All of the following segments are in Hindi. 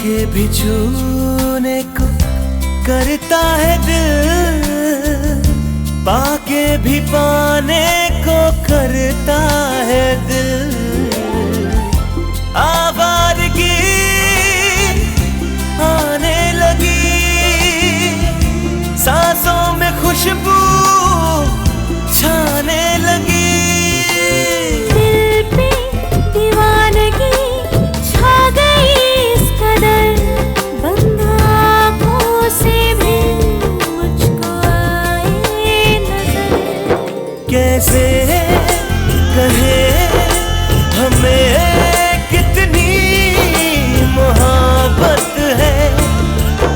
पाके भी छूने को करता है दिल, पाके भी पाने को करता है दिल। आवारगी आने लगी, सांसों में खुशबू छाने लगी। दिल पे दीवानगी छा गई इस कदर, बंद आँखों से भी मुझको आए नजर। कैसे कहे हमें कितनी मोहब्बत है,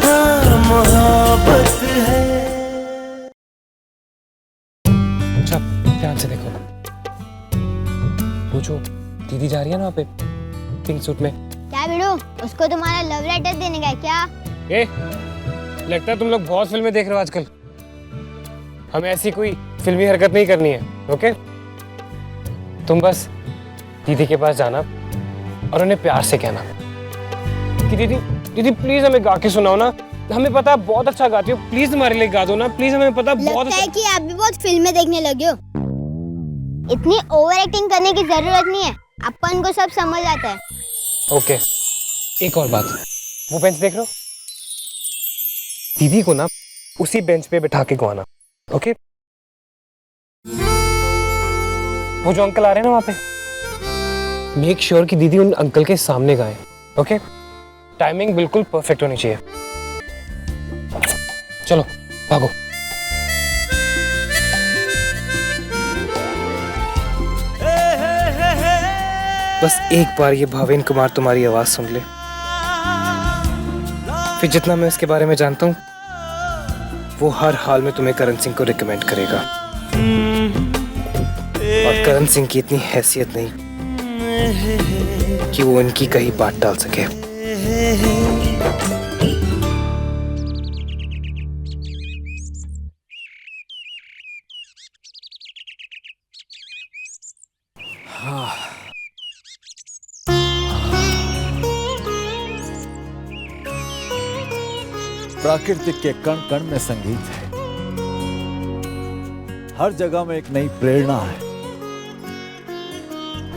हाँ मोहब्बत है। अच्छा ध्यान से देखो, वो जो दीदी जा रही है ना वहाँ पे पिंक सूट में। क्या बिड़ू, उसको तुम्हारा लव लेटर देने का है क्या? ए, लगता है तुम लोग बहुत फिल्में देख रहे हो आजकल। हमें ऐसी कोई फिल्मी हरकत नहीं करनी है, ओके? तुम बस दीदी के पास जाना और उन्हें प्यार से कहना कि दीदी दीदी प्लीज हमें गा के सुनाओ ना, हमें पता है बहुत अच्छा गाती हो, प्लीज हमारे लिए गा दो ना, प्लीज हमें पता बहुत लगता है कि आप भी बहुत फिल्में देखने लगे हो। इतनी ओवर एक्टिंग करने की जरूरत नहीं है, अपन को सब समझ आता है। ओके, एक और बात, वो बेंच देख रहे हो? दीदी को ना उसी बेंच पे बिठा के गवाना, ओके? वो जो अंकल आ रहे हैं ना वहां पे, मेक श्योर कि दीदी उन अंकल के सामने गाए, ओके? टाइमिंग बिल्कुल परफेक्ट होनी चाहिए। चलो भागो। बस एक बार ये भावेन कुमार तुम्हारी आवाज सुन ले, फिर जितना मैं उसके बारे में जानता हूँ वो हर हाल में तुम्हें करण सिंह को रिकमेंड करेगा। और करण सिंह की इतनी हैसियत नहीं कि वो इनकी कहीं बात डाल सके। प्राकृतिक के कण कण में संगीत है, हर जगह में एक नई प्रेरणा है।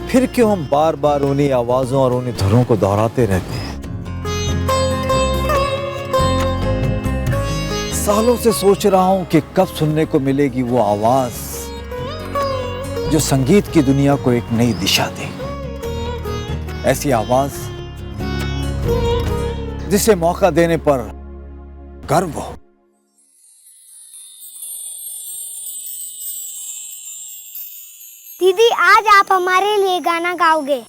फिर क्यों हम बार बार उन्हीं आवाजों और उन्हीं धुनों को दोहराते रहते हैं? सालों से सोच रहा हूं कि कब सुनने को मिलेगी वो आवाज जो संगीत की दुनिया को एक नई दिशा दे। ऐसी आवाज जिसे मौका देने पर गर्व हो। दीदी आज आप हमारे लिए गाना गाओगे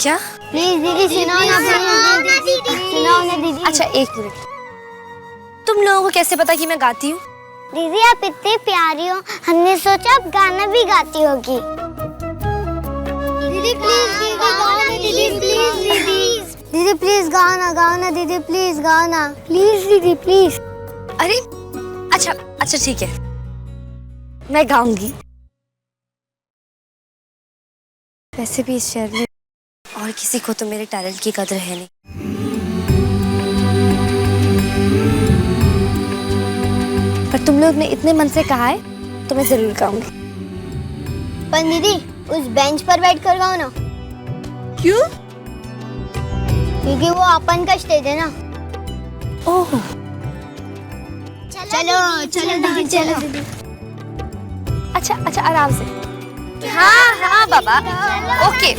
क्या? प्लीज दीदी सुनाओ ना, सुनाओ ना दीदी। अच्छा एक मिनट, तुम लोगों को कैसे पता कि मैं गाती हूँ? दीदी आप इतनी प्यारी हो, हमने सोचा आप गाना भी गाती होगी। दीदी प्लीज दीदी गाओ ना दीदी, प्लीज दीदी। दीदी प्लीज गाओ ना दीदी, प्लीज गाओ ना प्लीज दीदी प्लीज। अरे अच्छा अच्छा ठीक है, मैं गाऊंगी। वैसे भी इस शहर में और किसी को तो मेरे टैलेंट की कदर है नहीं। पर तुम लोग ने इतने मन से कहा है तो मैं जरूर गाऊंगी। पर दीदी उस बेंच पर बैठ कर गाओ ना। क्यों? क्योंकि वो अपन का स्टेज है ना। ओह चलो चलो दीदी चलो दीदी। अच्छा अच्छा आराम से। हाँ हाँ बाबा, ओके।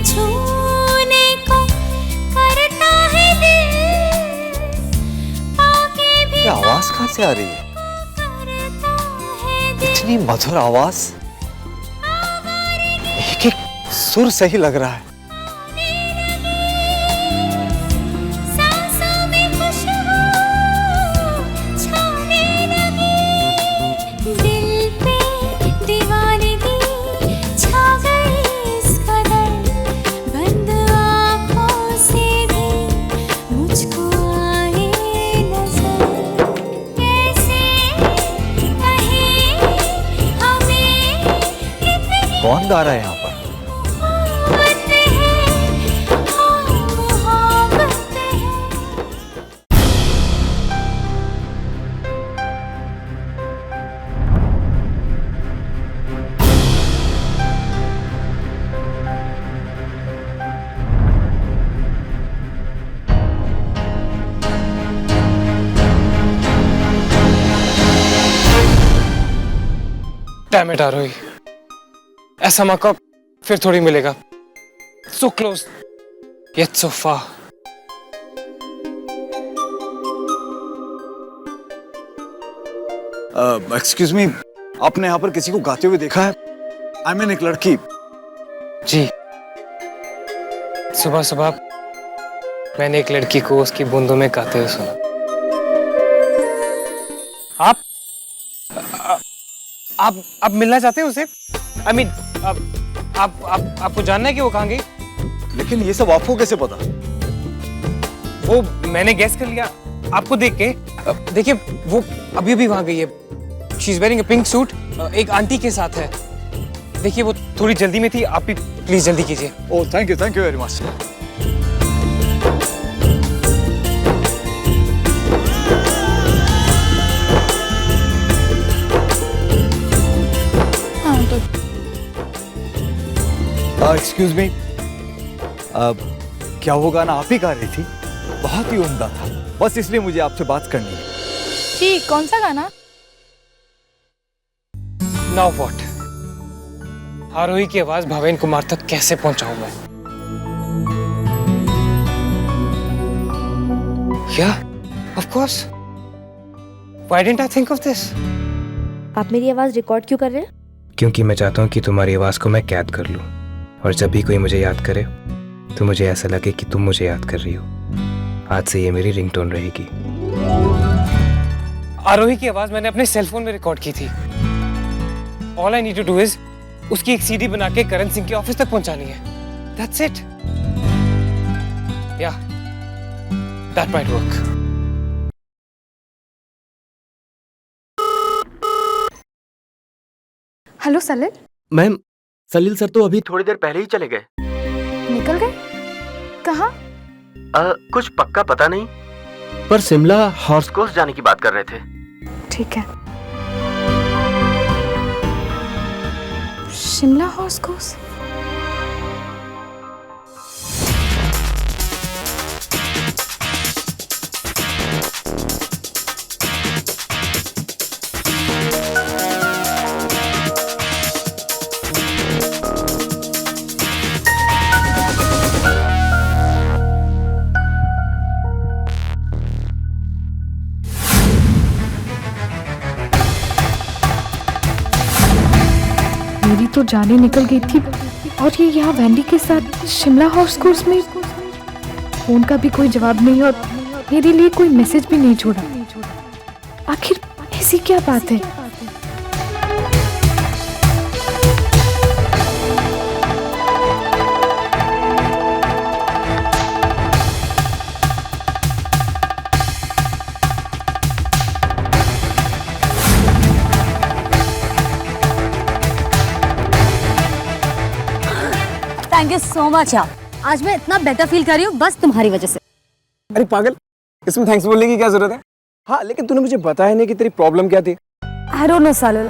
छूने को करता है दिल, पाके भी आवाज कहाँ से आ रही है? इतनी मधुर आवाज एक एक सुर सही लग रहा है। सांसों में खुशबू छाने लगी, दिल पे दीवानगी छा गई इस कदर, बंद आँखों से भी मुझको आए नजर। कैसे कहें हमें कितनी कौन गा रहा है यहाँ पर? मोहब्बत है, हाँ मोहब्बत है। डैम इट आरोही, ऐसा मौका फिर थोड़ी मिलेगा। सो क्लोज येट सो फार। एक्सक्यूज मी, आपने यहाँ पर किसी को गाते हुए देखा है? आई मीन एक लड़की। जी, सुबह सुबह मैंने एक लड़की को उसकी बूंदों में गाते हुए सुना। आप मिलना चाहते हैं उसे? आई मीन आपको जानना है कि वो कहाँ गई? लेकिन ये सब आपको कैसे पता? वो मैंने गैस कर लिया आपको देख के। देखिए वो अभी भी वहां गई है। She is wearing a pink suit, एक आंटी के साथ है। देखिए वो थोड़ी जल्दी में थी, आप भी प्लीज जल्दी कीजिए। Oh thank you very much. Excuse me, क्या वो गाना आप ही गा रही थी? बहुत ही उम्दा था, बस इसलिए मुझे आपसे बात करनी है। जी, कौन सा गाना? Now what? आरोही की आवाज भावेन कुमार तक कैसे पहुंचाऊं मैं? Yeah, of course. Why didn't I think of this? आप मेरी आवाज रिकॉर्ड क्यों कर रहे हैं? क्योंकि मैं चाहता हूँ कि तुम्हारी आवाज को मैं कैद कर लूं, और जब भी कोई मुझे याद करे तो मुझे ऐसा लगे कि तुम मुझे याद कर रही हो। आज से ये मेरी रिंगटोन रहेगी। आरोही की आवाज मैंने अपने सेल फोन में रिकॉर्ड की थी। All I need to do is उसकी एक सीडी बना के करण सिंह के ऑफिस तक पहुंचानी है। That's it. Yeah, that might work. Hello Salil, ma'am, Salil sir तो अभी थोड़ी देर पहले ही चले गए। निकल गए? कहाँ? कुछ पक्का पता नहीं, पर शिमला हॉर्स कोर्स जाने की बात कर रहे थे। ठीक है। Shimla horse course? मेरी तो जाने निकल गई थी, और ये यहाँ वैंडी के साथ शिमला हॉर्स कोर्स में। फोन का भी कोई जवाब नहीं, और मेरे लिए कोई मैसेज भी नहीं छोड़ा। आखिर ऐसी क्या बात है? थैंक यू सो मच यार, आज मैं इतना बेटर फील कर रही हूँ बस तुम्हारी वजह से। अरे पागल, इसमें थैंक्स बोलने की क्या जरूरत है? हाँ, लेकिन तूने मुझे बताया नहीं कि तेरी प्रॉब्लम क्या थी। आई डोंट नो सलिल,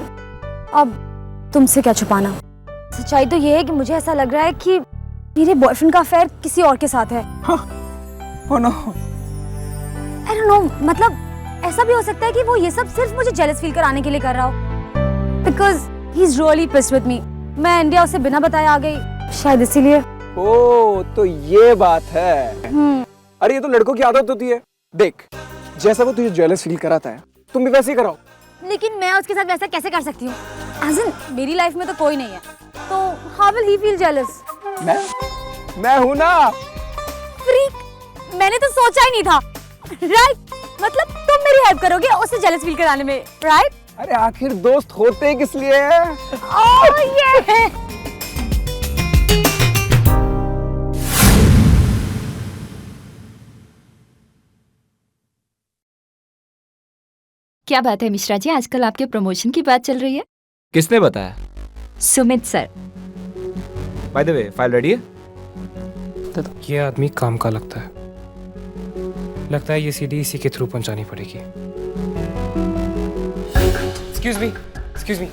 अब तुमसे क्या छुपाना। सच्चाई तो ये है कि मुझे ऐसा लग रहा है कि मेरे बॉयफ्रेंड का अफेयर किसी और के साथ है। Oh no. I don't know, मतलब ऐसा भी हो सकता है कि वो ये सब सिर्फ मुझे जेलस फील कराने के लिए कर रहा हो, because he is really pissed with me. मैं इंडिया उसे बिना बताए आ गई, शायद इसीलिए। ओह, तो ये बात है। अरे ये तो लड़कों की आदत होती है। देख, जैसा वो तुझे जेलस फील कराता है, तुम भी वैसे ही कराओ। लेकिन मैं उसके साथ वैसा कैसे कर सकती हूँ? एज़ इन मेरी लाइफ में तो कोई नहीं है, तो how will he feel jealous? मैं हूं ना। फ्रीक, मैंने तो सोचा ही नहीं था। राइट, मतलब तुम मेरी हेल्प करोगे उसे जेलस फील कराने में, राइट? अरे आखिर दोस्त होते ही किस लिए है? ओह ये क्या बात है मिश्रा जी, आजकल आपके प्रमोशन की बात चल रही है। किसने बताया? Sumit sir. By the way, file ready है? ये आदमी काम का लगता है ये सीडी इसी के थ्रू पहुंचानी पड़ेगी। एक्सक्यूज मी,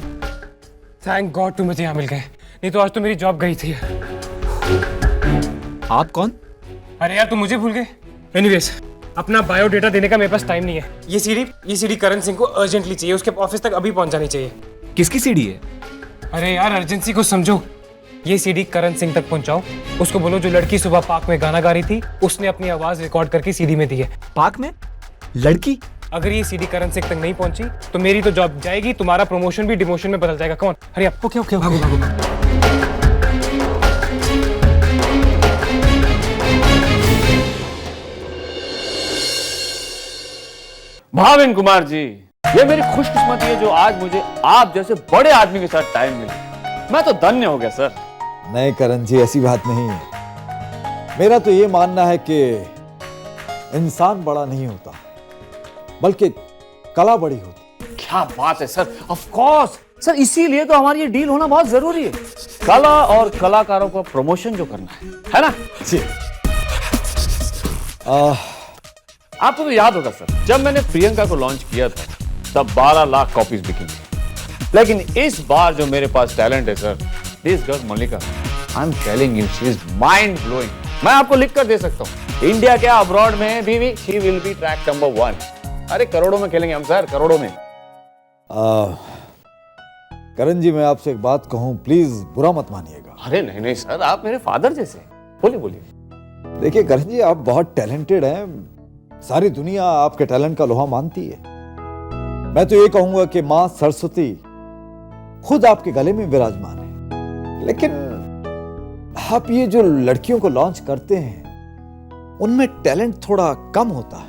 थैंक गॉड तुम मुझे यहाँ मिल गए, नहीं तो आज तो मेरी जॉब गई थी। आप कौन? अरे यार तुम मुझे भूल गए। एनीवेज, अपना बायोडेटा देने का मेरे पास टाइम नहीं है। ये सीडी करण सिंह को अर्जेंटली चाहिए, उसके ऑफिस तक अभी पहुंच जानी चाहिए। किसकी सीडी है? अरे यार अर्जेंसी को समझो, ये सीडी करण सिंह तक पहुंचाओ। उसको बोलो जो लड़की सुबह पार्क में गाना गा रही थी उसने अपनी आवाज रिकॉर्ड करके सीडी में दी है। पार्क में लड़की? अगर ये सीडी करण सिंह तक नहीं पहुंची तो मेरी तो जॉब जाएगी, तुम्हारा प्रमोशन भी डिमोशन में बदल जाएगा। कौन? अरे आप ओके भागो। भाविन कुमार जी, ये मेरी खुशकिस्मती है जो आज मुझे आप जैसे बड़े आदमी के साथ टाइम मिला। मैं तो धन्य हो गया सर। नहीं करण जी, ऐसी बात नहीं है। मेरा तो ये मानना है कि इंसान बड़ा नहीं होता बल्कि कला बड़ी होती। क्या बात है सर, ऑफ कोर्स सर, इसीलिए तो हमारी ये डील होना बहुत जरूरी है। कला और कलाकारों का प्रमोशन जो करना है ना जी। आपको तो याद होगा सर, जब मैंने प्रियंका को लॉन्च किया था तब 12 लाख कॉपीज बिकी थी। लेकिन इस बार जो मेरे पास टैलेंट है sir, this girl Mallika, I am telling you, she is mind blowing. मैं आपको लिख कर दे सकता हूँ, इंडिया क्या अब्रॉड में भी she will be track number 1। अरे करोड़ों में खेलेंगे हम सर, करोड़ों में। करण जी, मैं आपसे एक बात कहूं, प्लीज बुरा मत मानिएगा। अरे नहीं सर, आप मेरे फादर जैसे। बोलिए। देखिए करण जी, आप बहुत टैलेंटेड हैं, सारी दुनिया आपके टैलेंट का लोहा मानती है। मैं तो ये कहूंगा कि मां सरस्वती खुद आपके गले में विराजमान है। लेकिन आप ये जो लड़कियों को लॉन्च करते हैं उनमें टैलेंट थोड़ा कम होता है।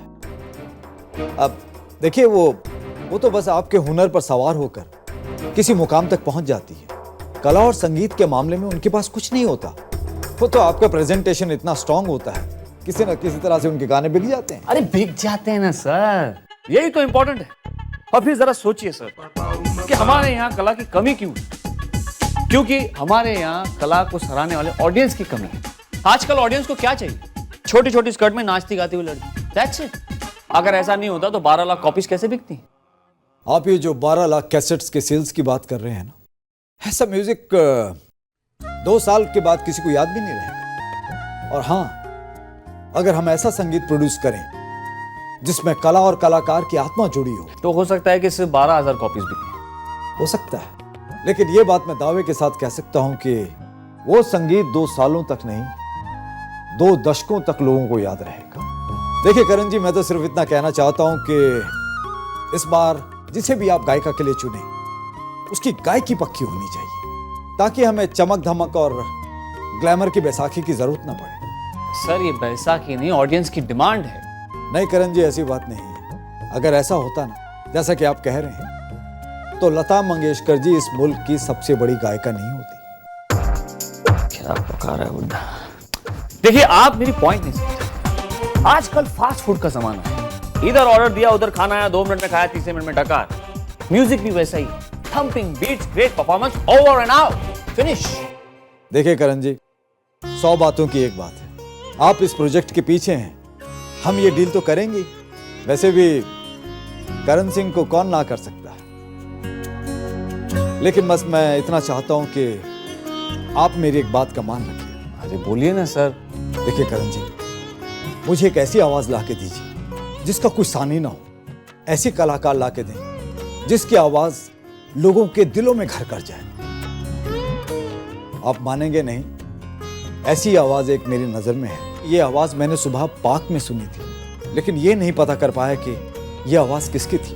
अब देखिए, वो तो बस आपके हुनर पर सवार होकर किसी मुकाम तक पहुंच जाती है। कला और संगीत के मामले में उनके पास कुछ नहीं होता। वो तो आपका प्रेजेंटेशन इतना स्ट्रांग होता है, किसी न किसी तरह से उनके गाने बिक जाते हैं। अरे बिक जाते हैं ना सर, यही तो इंपॉर्टेंट है। और फिर जरा सोचिए सर कि हमारे यहाँ कला की कमी क्यों है? क्योंकि हमारे यहाँ कला को सराहने वाले ऑडियंस की कमी है। आजकल ऑडियंस को क्या चाहिए? छोटी छोटी स्कर्ट में नाचती गाती हुई लड़की, दैट्स इट। अगर ऐसा नहीं होता तो 12 लाख कॉपीज कैसे बिकती? आप ये जो 12 लाख कैसेट्स के सेल्स की बात कर रहे हैं ना, ऐसा म्यूजिक 2 साल के बाद किसी को याद भी नहीं रहेगा। और हाँ, अगर हम ऐसा संगीत प्रोड्यूस करें जिसमें कला और कलाकार की आत्मा जुड़ी हो, तो हो सकता है कि सिर्फ 12,000 कॉपीज बिके। हो सकता है, लेकिन ये बात मैं दावे के साथ कह सकता हूं कि वो संगीत 2 सालों तक नहीं, 2 दशकों तक लोगों को याद रहेगा। देखिए करण जी, मैं तो सिर्फ इतना कहना चाहता हूं कि इस बार जिसे भी आप गायिका के लिए चुने, उसकी गायकी पक्की होनी चाहिए, ताकि हमें चमक धमक और ग्लैमर की बैसाखी की जरूरत ना पड़े। सर ये बैसाखी नहीं, ऑडियंस की डिमांड है। नहीं करण जी, ऐसी बात नहीं है। अगर ऐसा होता ना, जैसा कि आप कह रहे हैं, तो लता मंगेशकर जी इस मुल्क की सबसे बड़ी गायिका नहीं होती। क्या प्रकार है बुड्ढा। देखिए, आप मेरी पॉइंट नहीं समझते। आजकल फास्ट फूड का जमाना है, इधर ऑर्डर दिया उधर खाना आया, 2 मिनट में खाया, 30 मिनट में डकार। म्यूजिक भी वैसा ही, thumping beats, great performance, over and out, finish. देखिए करण जी, 100 बातों की एक बात है, आप इस प्रोजेक्ट के पीछे हैं, हम ये डील तो करेंगे। वैसे भी करण सिंह को कौन ना कर सकता है। लेकिन बस मैं इतना चाहता हूं कि आप मेरी एक बात का मान रखिए। अरे बोलिए ना सर। देखिए करण जी, मुझे एक ऐसी आवाज ला के दीजिए जिसका कोई सानी ना हो। ऐसे कलाकार ला के दें जिसकी आवाज लोगों के दिलों में घर कर जाए। आप मानेंगे नहीं, ऐसी आवाज एक मेरी नजर में है। ये आवाज मैंने सुबह पार्क में सुनी थी, लेकिन ये नहीं पता कर पाया कि ये आवाज किसकी थी।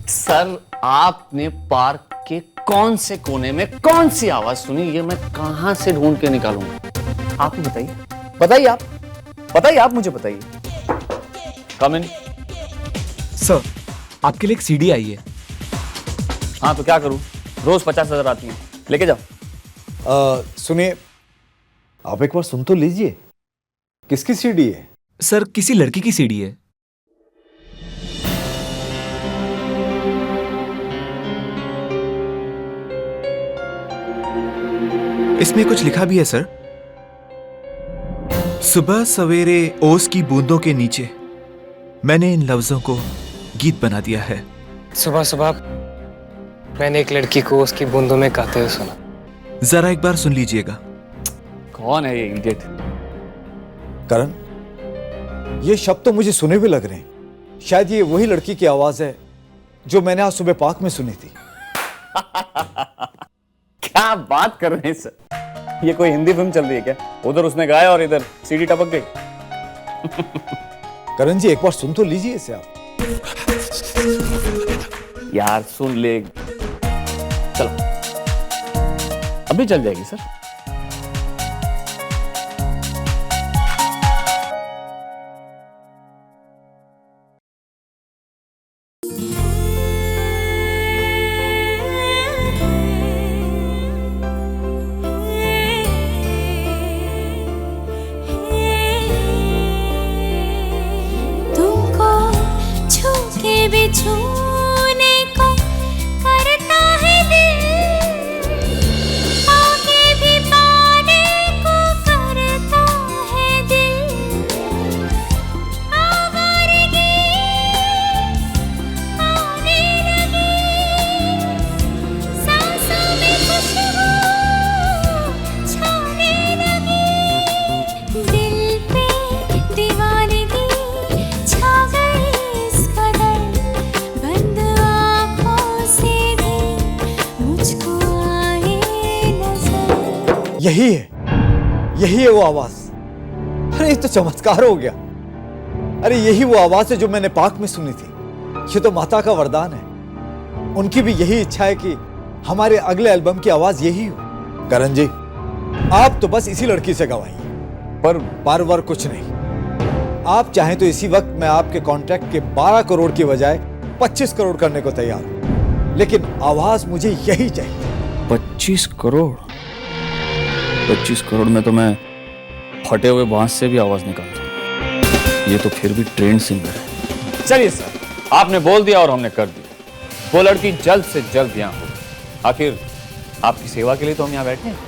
सर आपने पार्क के कौन से कोने में कौन सी आवाज सुनी, ये मैं कहां से ढूंढ के निकालूंगा? आप ही बताइए, बताइए आप मुझे बताइए। कम इन। सर, आपके लिए एक सीडी आई है। हाँ तो क्या करूं, रोज 50,000 आती हैं, लेके जाओ। सुनिए, आप एक बार सुन तो लीजिए। किसकी सीडी है? सर, किसी लड़की की सीडी है। इसमें कुछ लिखा भी है सर। सुबह सवेरे ओस की बूंदों के नीचे मैंने इन लफ्जों को गीत बना दिया है। सुबह सुबह मैंने एक लड़की को उसकी बूंदों में गाते हुए सुना। जरा एक बार सुन लीजिएगा। कौन है ये इडियट? करण, ये शब्द तो मुझे सुने भी लग रहे हैं। शायद ये वही लड़की की आवाज है जो मैंने आज सुबह पार्क में सुनी थी। क्या बात कर रहे हैं सर, ये कोई हिंदी फिल्म चल रही है क्या? उधर उसने गाया और इधर सीडी टपक गई। करण जी, एक बार सुन तो लीजिए इसे आप। यार सुन ले, चलो अभी चल जाएगी सर। छूने को करता है दिल, आगे भी पाने को करता है दिल। आवारगी आने लगी, सांसों में खुशबू छाने लगी, दिल पे दीवानगी छा गई इस कदर। यही है वो आवाज। अरे ये तो चमत्कार हो गया। अरे यही वो आवाज है जो मैंने पार्क में सुनी थी। ये तो माता का वरदान है। उनकी भी यही इच्छा है कि हमारे अगले एल्बम की आवाज यही हो। करण जी, आप तो बस इसी लड़की से गवाइए, पर वर कुछ नहीं। आप चाहें तो इसी वक्त मैं आपके कॉन्ट्रैक्ट के 12 करोड़ की बजाय 25 करोड़ करने को तैयार हूं, लेकिन आवाज मुझे यही चाहिए। 25 करोड़? 25 करोड़ में तो मैं फटे हुए बांस से भी आवाज निकालता हूं। ये तो फिर भी ट्रेंड सिंगर है। चलिए सर, आपने बोल दिया और हमने कर दिया। वो लड़की जल्द से जल्द यहाँ हो। आखिर आपकी सेवा के लिए तो हम यहाँ बैठे हैं।